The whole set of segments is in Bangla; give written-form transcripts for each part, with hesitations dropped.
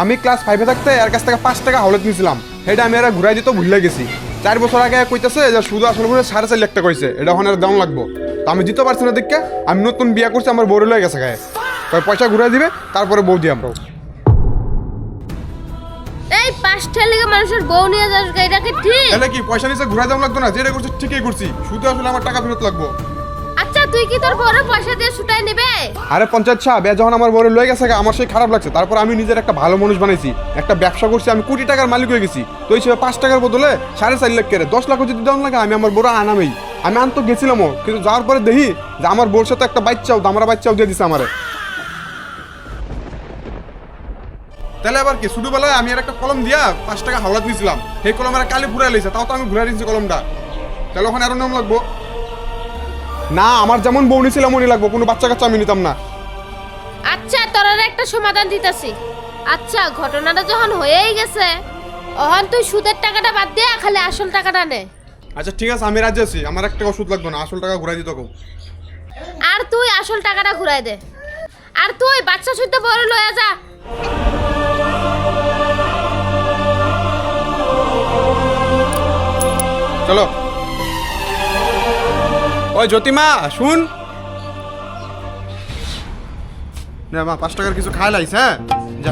আমি ক্লাস 5-এ থাকতে এর কাছ থেকে 5 টাকা হাওলাত নিয়েছিলাম, সেটা আমি এরা ঘুরাই দিতে ভুলে গেছি। 4 বছর আগে কইতেছে যে শুধু আসল করে 4.5 লাখ টাকা কইছে, এটা ওখানে দাম লাগবো। তো আমি দিতে পারছি না দেখে আমি নতুন বিয়া করছি, আমার বড় লয়ে গেছে গায়ে। পয়সা ঘুরাই দিবে তারপরে বউ দিয়ে আমরাও। এই 5টা লেগে মানুষের বউ নিয়ে যাস, এটা কি ঠিক? তাহলে কি পয়সা নিছে ঘুরাই দাম লাগতো না? যেটা করছি ঠিকই করছি, শুধু আসলে আমার টাকা ফেরত লাগবো। আচ্ছা তুই কি তোর বউর পয়সা দিয়ে ছুটাই নেবে? আরে পঞ্চায়েত সাহেব, যখন আমার বড় লয়ে গেছে আমার সেই খারাপ লাগছে, তারপর আমি নিজের একটা ভালো মানুষ বানাইছি, একটা ব্যবসা করছি, আমি কোটি টাকার মালিক হয়ে গেছি। তো এই 5 টাকার বদলে 4.5 লাখ করে 10 লাখ যদি দাম লাগে আমি আমার বড় আনামেই। আমি আনতো গেছিলামও, কিন্তু যাওয়ার পরে দেখি যে আমার বোর সাথে একটা বাচ্চাও দামরা বাচ্চাও দিয়ে দিছে আমারে। তাহলে আবার কি ছোটবেলায় আমি আর একটা কলম দিয়া 5 টাকা হাওলাত নিয়েছিলাম, সেই কলম আর কালি ঘুরাই লাইছে, তাও তো আমি ঘুরাই দিয়েছি কলমটা। তাহলে ওখানে আরো নাম লাগবো না? আমার যেমন বউ নিয়েছিলাম মনে লাগবো, কোনো বাচ্চা কাচ্চা আমি নিতাম না। আচ্ছা তোর একটা সমাধান দিতেছি। আচ্ছা ঘটনাটা যখন হয়েই গেছে, তখন তুই সুদের টাকাটা বাদ দিয়ে খালি আসল টাকাটা নে। আচ্ছা ঠিক আছে, আমি রাজি আছি, আমার 1 টাকা ওষুধ লাগবে না, আসল টাকা ঘুরাই দিতে কও। আর তুই আসল টাকাটা ঘুরাই দে, আর তুই বাচ্চা শুদ্ধ বড় লয়ে যা। চলো। ওই জ্যোতিমা শুন না, মা 5 টাকার কিছু খাই লাইস। হ্যাঁ যা।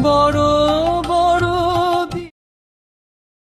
বড়